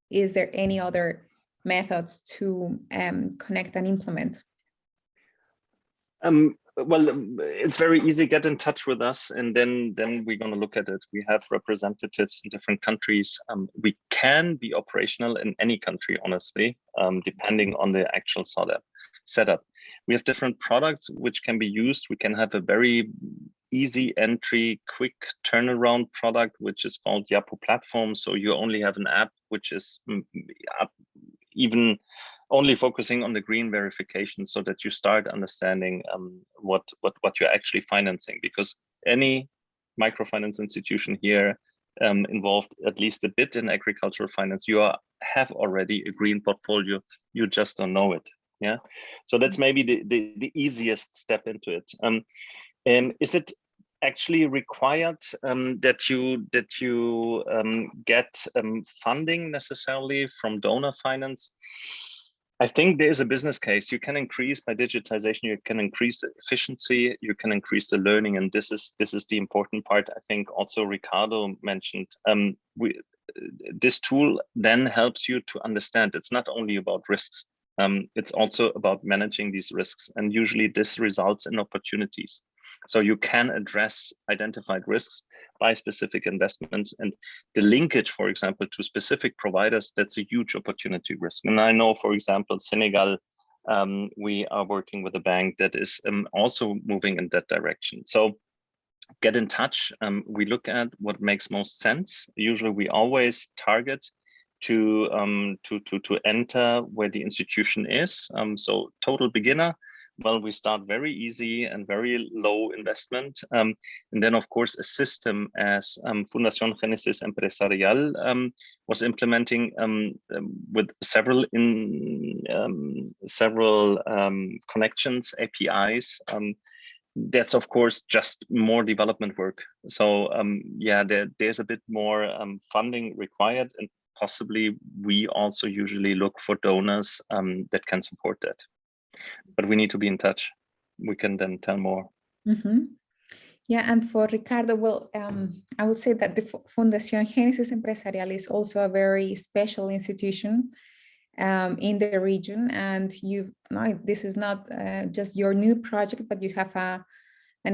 is there any other methods to connect and implement? Well, it's very easy. Get in touch with us, and then we're going to look at it. We have representatives in different countries. We can be operational in any country, honestly, depending on the actual setup. We have different products which can be used. We can have a very easy entry, quick turnaround product, which is called YAPU platform. So you only have an app which is even only focusing on the green verification, so that you start understanding what you're actually financing, because any microfinance institution here involved at least a bit in agricultural finance, have already a green portfolio, you just don't know it. Yeah, so that's maybe the easiest step into it. Is it actually required that you get funding necessarily from donor finance? I think there is a business case. You can increase by digitization, you can increase the efficiency, you can increase the learning, and this is the important part. I think also Ricardo mentioned this tool then helps you to understand it's not only about risks, it's also about managing these risks, and usually this results in opportunities. So you can address identified risks by specific investments, and the linkage, for example, to specific providers, that's a huge opportunity risk. And I know, for example, Senegal, we are working with a bank that is also moving in that direction. So get in touch. We look at what makes most sense. Usually we always target to enter where the institution is. So total beginner. Well, we start very easy and very low investment. And then, of course, a system as Fundación Génesis Empresarial was implementing with several connections, APIs. That's, of course, just more development work. So, yeah, there's a bit more funding required, and possibly we also usually look for donors that can support that. But we need to be in touch. We can then tell more. Mm-hmm. Yeah, and for Ricardo, well, I would say that the Fundación Génesis Empresarial is also a very special institution in the region, and this is not just your new project, but you have an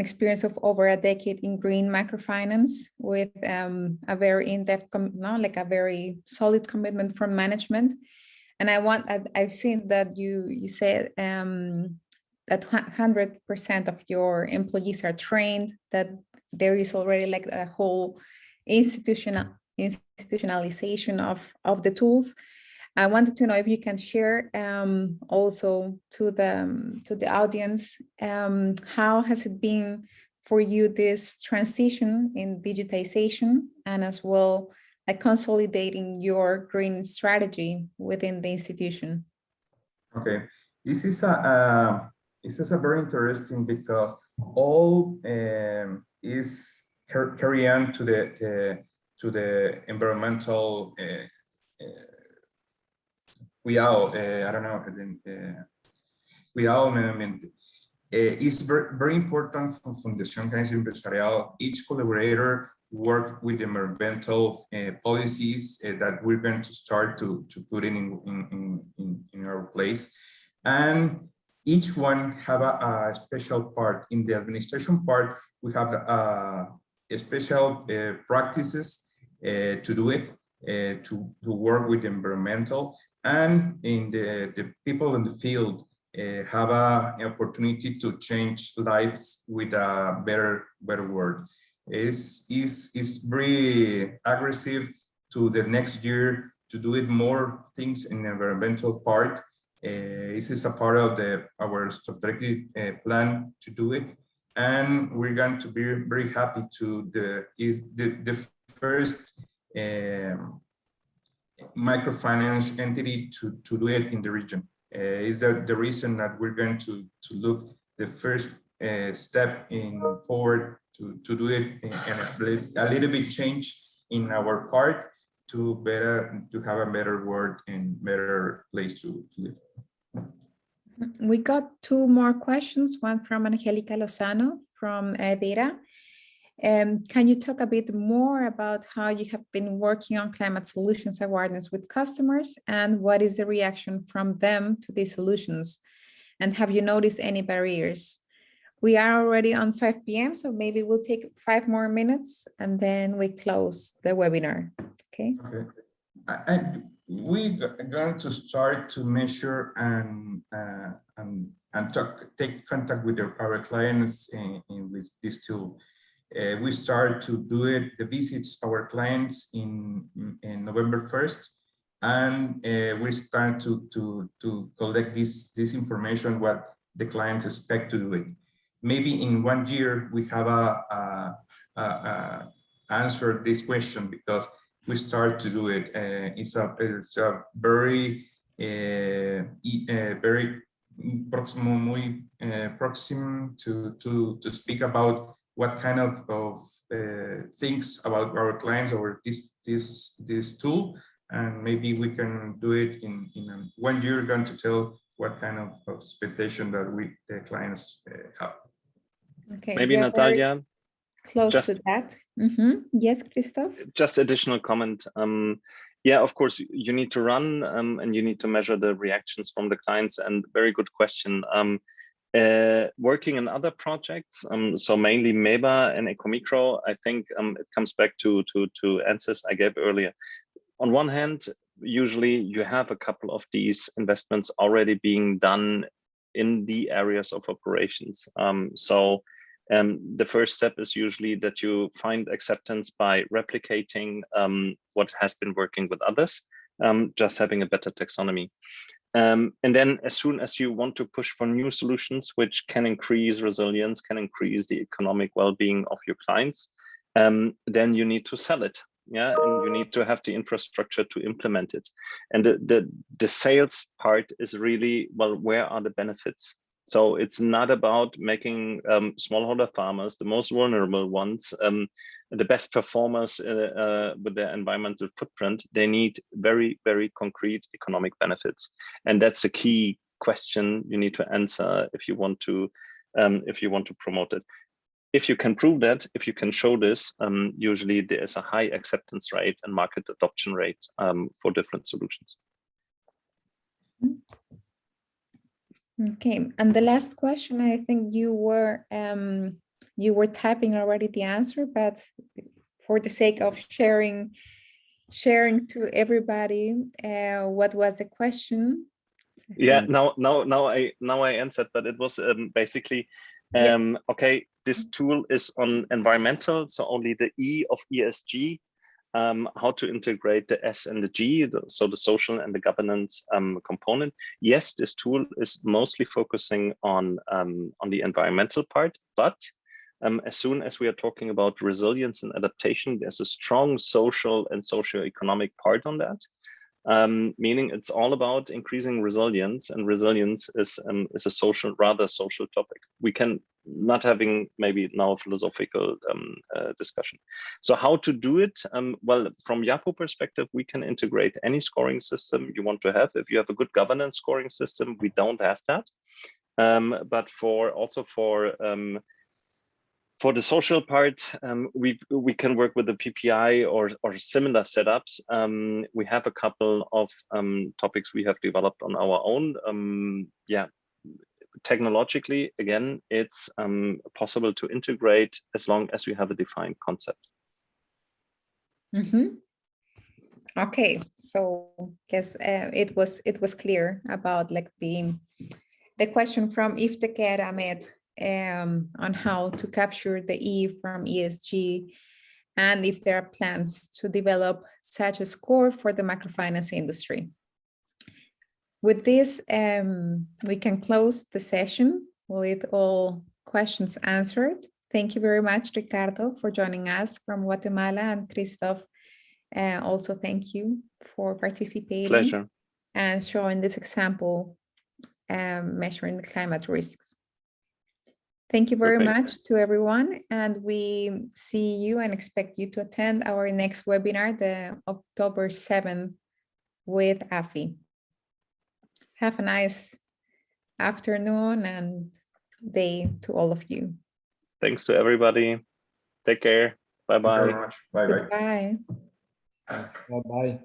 experience of over a decade in green microfinance with a very in-depth, like a very solid commitment from management. And I've seen that you said that 100% of your employees are trained, that there is already like a whole institutionalization of the tools. I wanted to know if you can share also to the audience, how has it been for you, this transition in digitization, and as well like consolidating your green strategy within the institution? Okay, this is a very interesting, because all is carry on to the environmental it's very important for Fundación Génesis Empresarial. Each collaborator work with environmental policies that we're going to start to put in our place, and each one have a special part. In the administration part, we have a special practices to do it, to work with environmental, and in the people in the field have an opportunity to change lives with a better world. Is very aggressive to the next year to do it more things in the environmental part. This is a part of our strategic plan to do it, and we're going to be very happy to the first microfinance entity to do it in the region. Is that the reason that we're going to look the first step in forward to do it, and a little bit change in our part to have a better world and better place to live. We got two more questions, one from Angelica Lozano from Vera. Can you talk a bit more about how you have been working on climate solutions awareness with customers, and what is the reaction from them to these solutions? And have you noticed any barriers? We are already on 5 p.m., so maybe we'll take 5 more minutes and then we close the webinar. Okay. Okay. We're going to start to measure and and take contact with our clients with this tool. We start to do it, the visits our clients in November 1st, and we start to collect this information, what the clients expect to do it. Maybe in 1 year we have answer this question, because we start to do it. It's a very very proximate to speak about what kind of things about our clients over this tool, and maybe we can do it in 1 year. Going to tell what kind of expectation that the clients have. Okay. Maybe Natalia, close to that. Yes, Christoph. Just additional comment. Yeah, of course, you need to run and you need to measure the reactions from the clients. And very good question. Working in other projects, so mainly MEBA and Ecomicro, I think it comes back to answers I gave earlier. On one hand, usually you have a couple of these investments already being done in the areas of operations. The first step is usually that you find acceptance by replicating what has been working with others, just having a better taxonomy. And then as soon as you want to push for new solutions, which can increase resilience, can increase the economic well-being of your clients, then you need to sell it. Yeah, and you need to have the infrastructure to implement it. And the sales part is really, well, where are the benefits? So it's not about making smallholder farmers, the most vulnerable ones, the best performers with their environmental footprint. They need very, very concrete economic benefits. And that's a key question you need to answer if you want to promote it. If you can prove that, if you can show this, usually there is a high acceptance rate and market adoption rate for different solutions. Okay, and the last question, I think you were typing already the answer, but for the sake of sharing to everybody, what was the question? Yeah, now I answered, but it was basically okay. This tool is on environmental, so only the E of ESG. How to integrate the S and the G, so the social and the governance component. Yes, this tool is mostly focusing on the environmental part, but as soon as we are talking about resilience and adaptation, there's a strong social and socio-economic part on that. Meaning it's all about increasing resilience, and resilience is a rather social topic. We can not having maybe now a philosophical discussion. So how to do it? Well, from YAPU perspective, we can integrate any scoring system you want to have. If you have a good governance scoring system, we don't have that. But for the social part, we can work with the PPI or similar setups. We have a couple of topics we have developed on our own. Yeah, technologically, again, it's possible to integrate as long as we have a defined concept. Okay, so guess it was clear about like the question from Ifteker Ahmed. On how to capture the E from ESG, and if there are plans to develop such a score for the microfinance industry. With this, we can close the session with all questions answered. Thank you very much, Ricardo, for joining us from Guatemala, and Christoph, also thank you for participating. Pleasure. And showing this example, measuring the climate risks. Thank you very much to everyone, and we see you and expect you to attend our next webinar, the October 7th with AFI. Have a nice afternoon and day to all of you. Thanks to everybody. Take care. Bye-bye. Bye-bye. Goodbye. Thanks. Bye-bye.